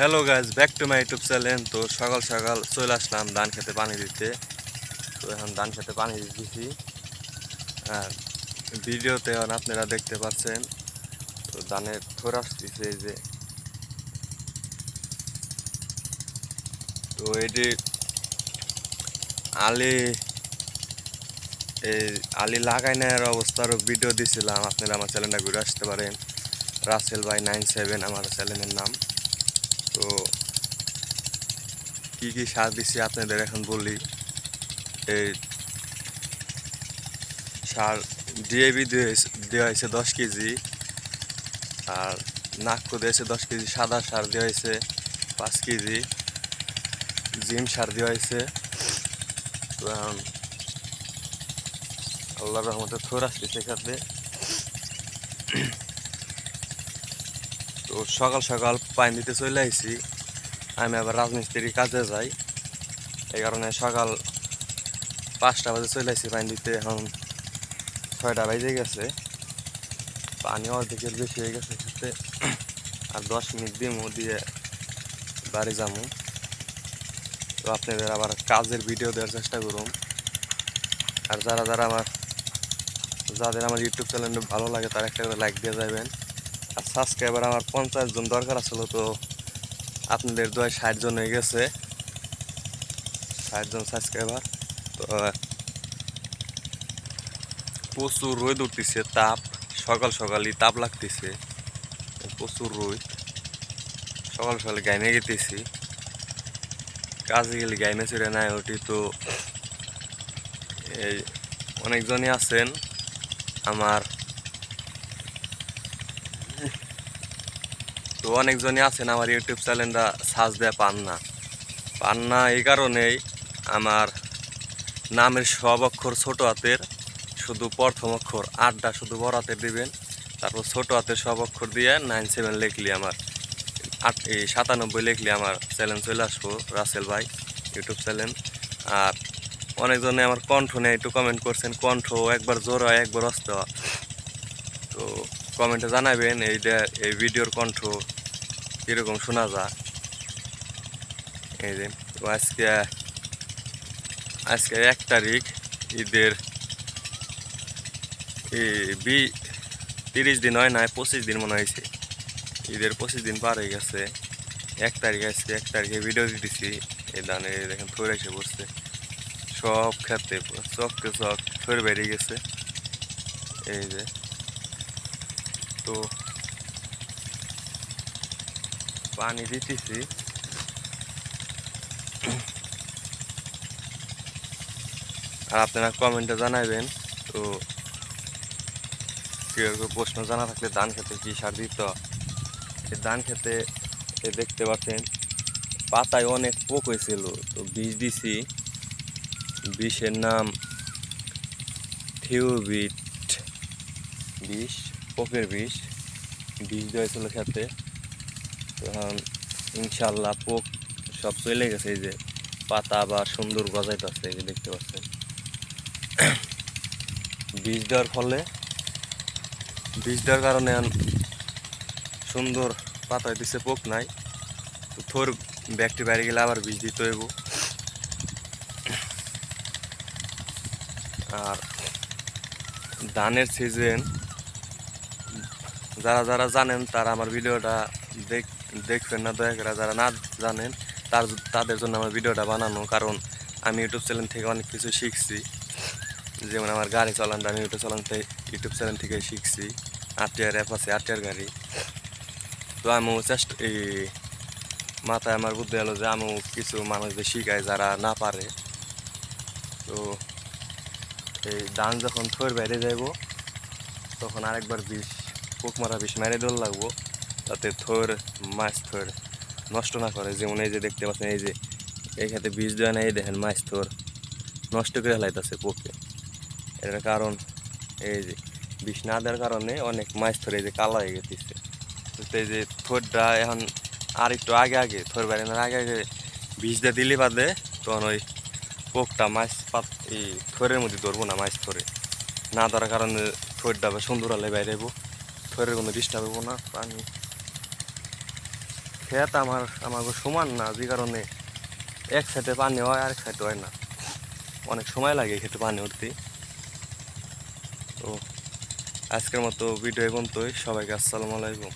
Hello guys, back to my YouTube channel. তো সকাল সকাল চলে আসলাম ধান খেতে পানি দিতে। তো এখন ধান খেতে পানি দিতেছি আর ভিডিওতে এখন আপনারা দেখতে পাচ্ছেন। তো ধানের থোর আসতেছে এই যে। তো এটি আলি এই আলি লাগাই নেওয়ার অবস্থারও ভিডিও দিয়েছিলাম, আপনারা আমার চ্যানেলটা ঘুরে আসতে পারেন। রাসেল ভাই 97 আমার চ্যানেলের নাম। তো কি কি সার দিচ্ছি আপনাদের এখন বলি। এই সার ডিএবি দেওয়া হয়েছে 10 কেজি, আর নাক্কো দিয়েছে 10 কেজি, সাদা সার দেওয়া হয়েছে 5 কেজি, জিম সার দেওয়া হয়েছে। তো এখন আল্লাহর রহমতে থোর আসতেছে খাতে। তো সকাল সকাল পানি দিতে চলে আইছি। আমি আবার রাজমিস্ত্রির কাজে যাই, এই কারণে সকাল 5টা বাজে চলে আইছি পানি দিতে। এখন 6টা বাজে গেছে, পানি অর্ধেকের বেশি হয়ে গেছে খেতে। আর 10 মিনিট দিয়ে বাড়ি যাবো। তো আপনাদের আবার কাজের ভিডিও দেওয়ার চেষ্টা করুন। আর যাদের আমার ইউটিউব চ্যানেল ভালো লাগে তারা একটা করে লাইক দিয়ে যাবেন। আর সাবস্ক্রাইবার আমার 50 জন দরকার আসলো, তো আপনাদের 60 জন হয়ে গেছে, 60 জন সাবস্ক্রাইবার। তো প্রচুর রোদ উঠতেছে, তাপ সকাল সকালই তাপ লাগতেছে, প্রচুর রোদ। সকাল সকালে গাইমে গেতেছি, কাজে গেলে গাইমে ছেড়ে নাই ওটি। তো এই অনেকজনই আছেন আমার, আমার ইউটিউব চ্যানেলটা সার্চ দেয়া পান না এই কারণেই আমার নামের সব অক্ষর ছোট হাতের, শুধু প্রথম অক্ষর 8টা শুধু বড় হাতের দিবেন, তারপর ছোট হাতের সব অক্ষর দিয়ে 97 লিখলি আমার 97 লিখলি আমার চ্যানেল চলে আসবো, রাসেল ভাই ইউটিউব চ্যানেল। আর অনেকজনে আমার কণ্ঠ নিয়ে একটু কমেন্ট করছেন, কণ্ঠ একবার জোর হয় একবার অস্ত হয়। তো কমেন্টে জানাবেন এই ভিডিওর কণ্ঠ কীরকম শোনা যায়। এই যে তো আজকে 1 তারিখ, ঈদের 30 দিন হয় না, 25 দিন মনে হয়েছে। ঈদের 25 দিন পার হয়ে গেছে। 1 তারিখ, আজকে 1 তারিখে ভিডিও দিতেছি। এই ধানে দেখেন থরে এসে বসছে সব খেতে, চককে চক থরে বেরিয়ে গেছে। এই যে তো পানি দিতেছি। আর আপনারা কমেন্টে জানাবেন। তো কেউ প্রশ্ন জানা থাকলে ধান খেতে কি সার দিতে হয়। এই ধান খেতে দেখতে পাচ্ছেন পাতায় অনেক পোক হয়েছিল, তো বিষ দিছি। বিষের নাম থিওবিট বিষ, পোকের বিষ দেওয়া হয়েছিল খেতে। তো এখন ইনশাল্লাহ পোক সব চলে গেছে। এই যে পাতা আবার সুন্দর গজাইতেছে, এই যে দেখতে পাচ্ছেন। বীজ দেওয়ার কারণে সুন্দর পাতা দিচ্ছে, পোক নাই। তো থোর ব্যাগটি বাইরে গেলে আবার বীজ দিতে হইব। আর ধানের সিজন যারা জানেন তারা আমার ভিডিওটা দেখবেন না, দয়া করে। যারা না জানেন তাদের জন্য আমার ভিডিওটা বানানো, কারণ আমি ইউটিউব চ্যানেল থেকে অনেক কিছু শিখছি। যেমন আমার গাড়ি চালানটা আমি ইউটিউব চ্যানেল থেকে শিখছি। আরটিআর অ্যাপ আছে, আরটিআর গাড়ি। তো আমি মাথায় আমার বুদ্ধি হলো যে আমি কিছু মানুষদের শিখাই যারা না পারে। তো এই ধান যখন থোর বেড়ে যাইব তখন আরেকবার পোক মারা বিষ মেরে দৌড় লাগবো, যাতে থোর নষ্ট না করে। যেমন এই যে দেখতে পাচ্ছেন, এই যে এই খাতে বীজ দেওয়া নেই, দেখেন মাছ থোর নষ্ট করে হেলাইতেছে পোকে। এটার কারণ এই যে বিষ না দেওয়ার কারণে অনেক মাছ থোর এই যে কালা হয়ে গেছে। এই যে থোরটা এখন আর একটু আগে থোর বেড়ানোর আগে বীজ দিয়ে দিলে বাদে, তখন ওই পোকটা এই থোরের মধ্যে ধরবো না। মাছ থোরে না ধরার কারণে থোরটা সুন্দর হলে বাইরে থোরের কোনো ডিস্টার্ব হবো না। পানি ক্ষেত আমাকে সমান না, যে কারণে এক সাইডে পানি হয় আরেক সাইডে হয় না, অনেক সময় লাগে খেতে পানি উঠতে। তো আজকের মতো ভিডিও এখন তো, সবাইকে আসসালামু আলাইকুম।